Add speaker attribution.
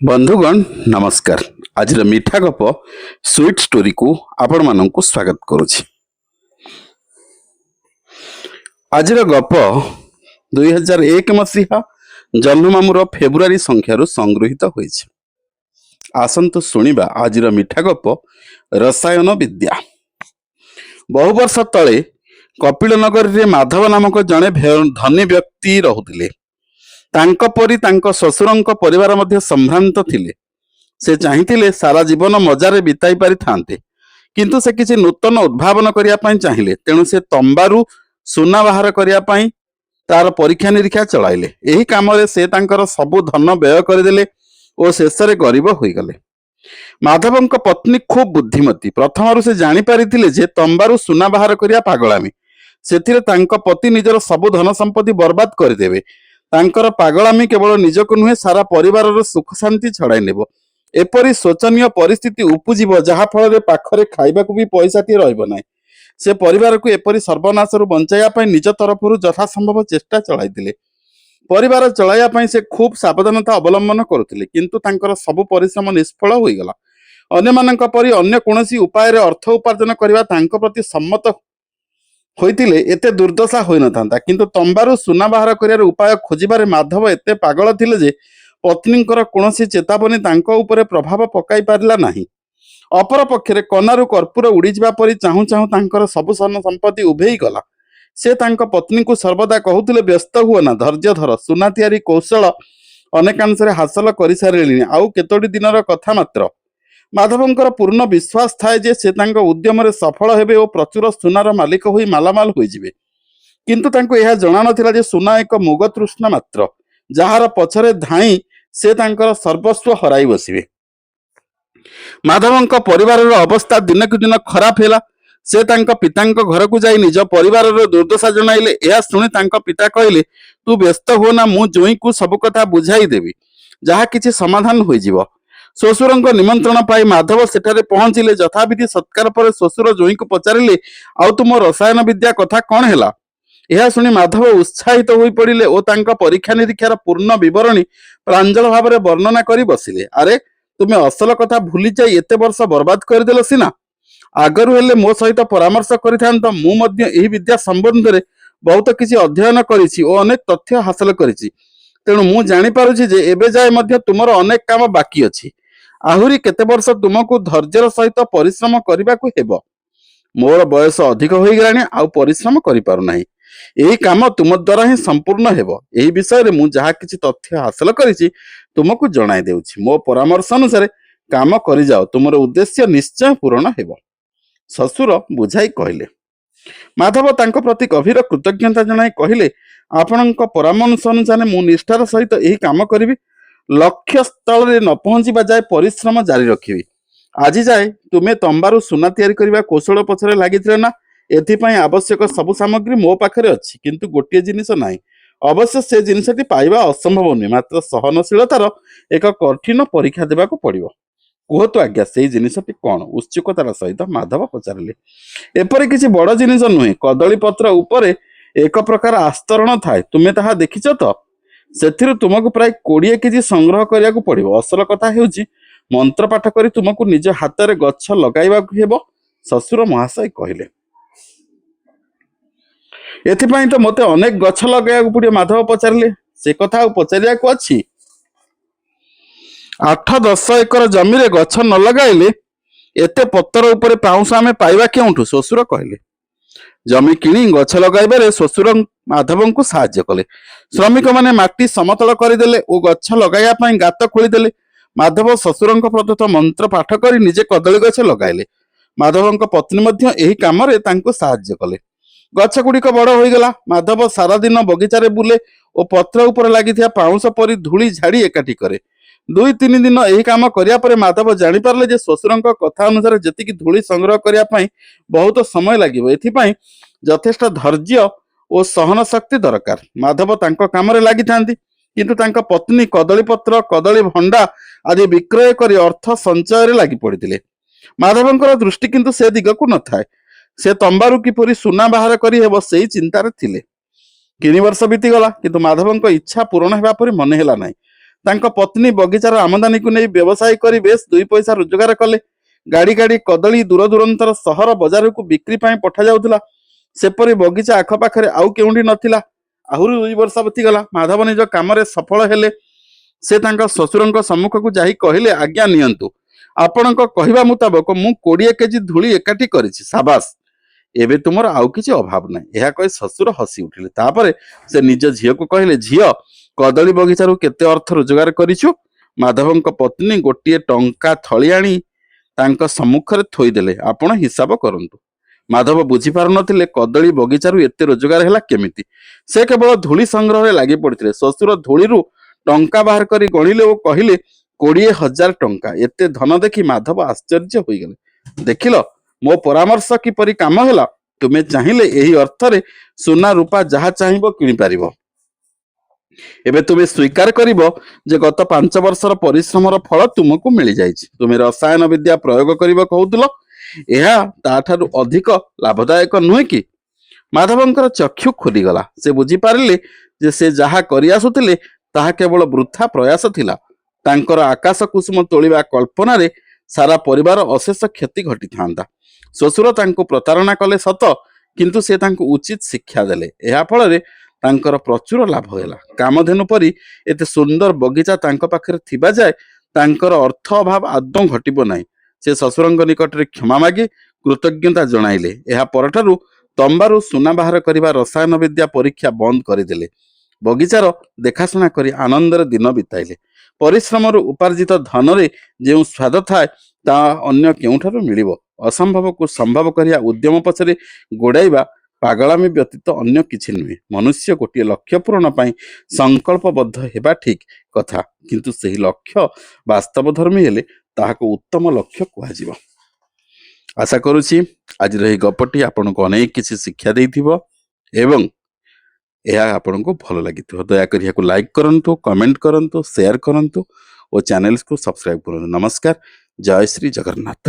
Speaker 1: बंधुगण नमस्कार। आज मीठा गप स्वीट स्टोरी को आपण मानक स्वागत करुछि। आज गप 2001 मसीहा जन्ममामुर फेब्रुआरी संख्यार संगृहित होइछि। आसंतु शुणिबा आज मीठा गप रसायन विद्या। बहु वर्ष तले कपिल नगर रे माधव नामक जड़े धनी व्यक्ति रहुतिले। तांको परी तांको ससुरंको परिवार मध्य संभ्रांत थिले। से चाहिए सारा जीवन मजारे बिताई पारि थांते, किंतु से किसी नूतन उद्भावन करिया पई चाहिए। तेणु से तंबारू सुना बाहर करिया पई तार परीक्षा निरीक्षा चलाइले। एही कामरे से तांकर सबु धन व्यय करदेले और शेष रे गरीब होई गले। माधवंक पत्नी खूब बुद्धिमती। प्रथमरु से जानी पारिथिले जे तंबारू सुना बाहर करिया पागलामी। सेथिरे तांको पति निजर सबु धन संपत्ति बर्बाद करदेबे। तांकर पागलामी केवल निजक नुहे सारा परिवार सुख शांति छड़ाई नेब। एपरी शोचनीय परिस्थिति उपजीव जहा फल पाखरे खाइबाकू भी पैसाटी रहिब नाही। से परिवार को एपरी सर्वनाशरू बंचाइया पई निज तरफरु यथासंभव चेष्टा चलाइतिले। परिवार चलाइया पई से खूब सावधानता अवलंबन करुथिले, किंतु तांकर सब परिश्रम निष्फल होई गला। अन्य मानक परी अन्य कोनोसी उपाय रे अर्थ उपार्जन करबा तांको प्रति सम्मत होइतिले एते दुर्दशा होई नथांता। किंतु तंबारू सुना बाहर करियार उपाय खोजिबारे माधव एते पागल थिले जे पत्नींकर कोनोसी चेतावनी तांको उपरे प्रभाव पकाई पारिला नाही। अपर पक्षरे कनारू कर्पूर उड़ी जिबा परी चाहू चाहू तांकर सब सन संपत्ति उभेई गला। से तांको पत्नी को सर्वदा कहूतिले, व्यस्त हुआ ना, धैर्य धर। सुना तियारी कौशल अनेकांशरे हासिल करि सारिलिनी, आउ केतोटी दिनर कथा मात्र। माधवंकर पूर्ण विश्वास थाए जे से तांको उद्यम रे सफल हेबे और प्रचुर सुनार मालिक होई मालामाल होई जिवे। किंतु तांको यह जणा नथिला जे सुना एक मुग तृष्णा मात्र, जहार पछरे धाई से तांकर सर्वस्व हराई बसिवे। माधवंक परिवार अवस्था दिनकु दिन खराब हैला। से तांको पितांको घर को जाई निज परिवार दुर्दशा जणाइले। यह सुनी तांको पिता कहले, तू व्यस्त हो ना, मु जोई को सब कथा बुझाई देबी, जहा किछि समाधान होई जिवो। श्वशुरंको निमंत्रण पाई माधव सेठारे पहुंचिले। यथाविधि सत्कार पर श्वशुर जोई को पचारिले, आउ तुम रसायन विद्या कथा कौन हैला? यह शुणी माधव उत्साहित होई पड़िले और तांका परीक्षा निरीक्षार पूर्ण विवरणी प्रांजल भाव में वर्णना करी बसिले। अरे तुमे असल कथा भूली जाई एते वर्ष बर्बाद करदेल सिना। आगरु हेले मो सहित परामर्श करिथांत। मु मध्य एही विद्या संबंध रे बहुत किछि अध्ययन करिछि और अनेक तथ्य हासिल करिछि। तेणु मु जानि पारुछि जे एबे जाय मध्य तुमर अनेक काम बाकी अछि। आहुरी केते वर्ष तुमको धैर्यर सहित परिश्रम करबाकू हेबो। मोर बयस अधिक होई गलानी, आउ परिश्रम करि पारु नाही। एही काम तुम द्वारा ही संपूर्ण हेबो। एही विषय रे मु जहा किछि तथ्य हासिल करिछि तुमको जणाई देउछि। मो परामर्श अनुसार काम करि जाओ, तुमर उद्देश्य निश्चय पूर्ण हेबो। ससुर बुझाई कहले। माधव तांको प्रति गभीर कृतज्ञता जणाई कहले, आपणक परामर्श अनुसार मु निष्ठार सहित एही काम करिबी। लक्ष्य स्थल रे न पहुंचीबा जाय परिश्रम जारी रखिबी। आज जाए तुमे तंबारू सुना तैयारी करबा कौशल पछरे लागिथिले ना? एथिपाई आवश्यक सब सामग्री मो पाखरे अछि, किंतु गोटे जिनिस नाही। अवश्य से जिनिसटी पाइबा असंभव नुहे, मात्र सहनशीलतार एक कठिन परीक्षा देबाकू पड़िबो। कुहतु आज्ञा से जिनिसटी कौन? उत्सुकतार सहित माधव पचारिले। एपरि किछि बड़ जिनिस नुहे। कदली पत्र उपरे एक प्रकार आस्तरण थाए, तुमे ताहा देखिछ तो? सेथिरु तुमको प्राय 20 केजी संग्रह करियाकू पड़िबो। असल कथा हेउछि मंत्र पाठ करी तुमको निज हाथ रे गच्छ लगाइबाकू हेबो, ससुर महाशय कहले। एथिपाई तो मते अनेक गच्छ लगाइबाकू पड़िबो। माधव पचारिले। से कथा पचारियाकू अछि? 8-10 एकर जमी रे गच्छ न लगाइले एते पत्तर उपरे पाउंस आमे पाइबा केउठु? श्वशुर कहले। जमी किणी गच्छ लगाइबारे श्वशुर माधव को साहाय्य कले। श्रमिक माने माटी समतल करदेले और गच्छ लगाइया पई गात खोलिदेले। माधव श्वशुरंक प्रदत्त मंत्र पाठ करी निजे कदली गछ लगाइले। माधवंक पत्नी मध्य एही काम रे तांको साहाय्य कले। गछ गुड़िक बड़ होईगला। माधव सारा दिन बगीचा रे बुले और पत्र उपर लागिथिया पाउंस परी धूली झाड़ी एकाठी करे। 2-3 दिन एही काम करिया परे माधव जानि पारले जे श्वशुरंक कथा अनुसार जेतिकी धूली संग्रह करिया पई बहुत समय लागिबो। एथिपाई यथेष्ट धैर्य और सहन शक्ति दरकार। माधव तांको काम रे लागि थांती, किंतु तांका पत्नी कदली पत्र कदली भंडा आदि विक्रय करी अर्थ संचय रे लागि पड़िथिले। माधवंकर दृष्टि किंतु से दिग को न थाए। से तंबारू किपरि सुना बाहर करी हेबो सेही चिंतारे थिले। 3 वर्ष बीतीगला, किंतु माधवंक इच्छा पूर्ण हेबा परि मने हेला नाही। ତାଙ୍କ ପତ୍ନୀ ବଗିଚାର ଆମଦାନୀକୁ ନେଇ ବ୍ୟବସାୟ କରି ବେଶ 2 ପଇସା ରୋଜଗାର କଲେ। ଗାଡ଼ି ଗାଡ଼ି କଦଳୀ ଦୂର ଦୂରାନ୍ତର ସହର ବଜାରକୁ ବିକ୍ରି ପାଇଁ ପଠାଯାଉଥିଲା। ସେପରି ବଗିଚା ଆଖପାଖରେ ଆଉ କେଉଁଠି ନଥିଲା। ଆହୁରି 2 ବର୍ଷ ବିତିଗଲା। ମାଧବ ନିଜ କାମରେ ସଫଳ ହେଲେ। ସେ ତାଙ୍କ ଶ୍ୱଶୁରଙ୍କ ସମ୍ମୁଖକୁ ଯାଇ କହିଲେ, ଆଜ୍ଞା ନିଅନ୍ତୁ, ଆପଣଙ୍କ କହିବା ମୁତାବକ ମୁଁ 20 କେଜି ଧୂଳି ଏକାଠି କରିଛି। ସାବାସ, ଏବେ ତୁମର ଆଉ କିଛି ଅଭାବ ନାହିଁ। ଏହା କହି ଶ୍ୱଶୁର ହସି ଉଠିଲେ। ତାପରେ ସେ ନିଜ ଝିଅକୁ କହିଲେ, ଝିଅ, କଦଳୀ ବଗିଚାରୁ କେତେ ଅର୍ଥ ରୋଜଗାର କରିଛୁ? ମାଧବଙ୍କ ପତ୍ନୀ ଗୋଟିଏ ଟଙ୍କା ଥଳି ଆଣି ତାଙ୍କ ସମ୍ମୁଖରେ ଥୋଇଦେଲେ। ଆପଣ ହିସାବ କରନ୍ତୁ। ମାଧବ ବୁଝିପାରୁନଥିଲେ କଦଳୀ ବଗିଚାରୁ ଏତେ ରୋଜଗାର ହେଲା କେମିତି। ସେ କେବଳ ଧୂଳି ସଂଗ୍ରହରେ ଲାଗି ପଡ଼ିଥିଲେ। ଶ୍ୱଶୁର ଧୂଳିରୁ ଟଙ୍କା ବାହାର କରି ଗଣିଲେ ଓ କହିଲେ, 20,000 ଟଙ୍କା। ଏତେ ଧନ ଦେଖି ମାଧବ ଆଶ୍ଚର୍ଯ୍ୟ ହୋଇଗଲେ। ଦେଖିଲ, ମୋ ପରାମର୍ଶ କିପରି କାମ ହେଲା। ତୁମେ ଚାହିଁଲେ ଏହି ଅର୍ଥରେ ସୁନା ରୂପା ଯାହା ଚାହିଁବ କିଣିପାରିବ। ଏବେ ତୁମେ ସ୍ୱୀକାର କରିବ ଯେ ଗତ 5 ବର୍ଷର ପରିଶ୍ରମର ଫଳ ତୁମକୁ ମିଳିଯାଇଛି। ତୁମେ ରସାୟନ ବିଦ୍ୟା ପ୍ରୟୋଗ କରିବ କହୁଥିଲ, ଏହା ତାଠାରୁ ଅଧିକ ଲାଭଦାୟକ ନୁହେଁ କି? ମାଧବଙ୍କର ଚକ୍ଷୁ ଖୋଲିଗଲା। ସେ ବୁଝିପାରିଲେ ଯେ ସେ ଯାହା କରି ଆସୁଥିଲେ ତାହା କେବଳ ବୃଥା ପ୍ରୟାସ ଥିଲା। ତାଙ୍କର ଆକାଶ କୁସୁମ ତୋଳିବା କଳ୍ପନାରେ ସାରା ପରିବାର ଅଶେଷ କ୍ଷତି ଘଟିଥାନ୍ତା। ଶ୍ୱଶୁର ତାଙ୍କୁ ପ୍ରତାରଣା କଲେ ସତ, କିନ୍ତୁ ସେ ତାଙ୍କୁ ଉଚିତ ଶିକ୍ଷା ଦେଲେ। ଏହା ଫଳରେ ତାଙ୍କର ପ୍ରଚୁର ଲାଭ ହେଲା। କାମଧେନୁ ପରି ଏତେ ସୁନ୍ଦର ବଗିଚା ତାଙ୍କ ପାଖରେ ଥିବା ଯାଏ ତାଙ୍କର ଅର୍ଥ ଅଭାବ ଆଦୌ ଘଟିବ ନାହିଁ। ସେ ଶ୍ୱଶୁରଙ୍କ ନିକଟରେ କ୍ଷମା ମାଗି କୃତଜ୍ଞତା ଜଣାଇଲେ। ଏହା ପରଠାରୁ ତମ୍ବାରୁ ସୁନା ବାହାର କରିବା ରସାୟନ ବିଦ୍ୟା ପରୀକ୍ଷା ବନ୍ଦ କରିଦେଲେ। ବଗିଚାର ଦେଖାଶୁଣା କରି ଆନନ୍ଦରେ ଦିନ ବିତାଇଲେ। ପରିଶ୍ରମରୁ ଉପାର୍ଜିତ ଧନରେ ଯେଉଁ ସ୍ୱାଦ ଥାଏ ତାହା ଅନ୍ୟ କେଉଁଠାରୁ ମିଳିବ? ଅସମ୍ଭବକୁ ସମ୍ଭବ କରିବା ଉଦ୍ୟମ ପଛରେ ଗୋଡ଼ାଇବା ପାଗଳାମୀ ବ୍ୟତୀତ ଅନ୍ୟ କିଛି ନୁହେଁ। ମନୁଷ୍ୟ ଗୋଟିଏ ଲକ୍ଷ୍ୟ ପୂରଣ ପାଇଁ ସଂକଳ୍ପବଦ୍ଧ ହେବା ଠିକ୍ କଥା, କିନ୍ତୁ ସେହି ଲକ୍ଷ୍ୟ ବାସ୍ତବଧର୍ମୀ ହେଲେ ତାହାକୁ ଉତ୍ତମ ଲକ୍ଷ୍ୟ କୁହାଯିବ। ଆଶା କରୁଛି ଆଜିର ଏହି ଗପଟି ଆପଣଙ୍କୁ ଅନେକ କିଛି ଶିକ୍ଷା ଦେଇଥିବ ଏବଂ ଏହା ଆପଣଙ୍କୁ ଭଲ ଲାଗିଥିବ। ଦୟାକରି ଏହାକୁ ଲାଇକ୍ କରନ୍ତୁ, କମେଣ୍ଟ କରନ୍ତୁ, ସେୟାର କରନ୍ତୁ ଓ ଚ୍ୟାନେଲକୁ ସବସ୍କ୍ରାଇବ କରନ୍ତୁ। ନମସ୍କାର। ଜୟ ଶ୍ରୀ ଜଗନ୍ନାଥ।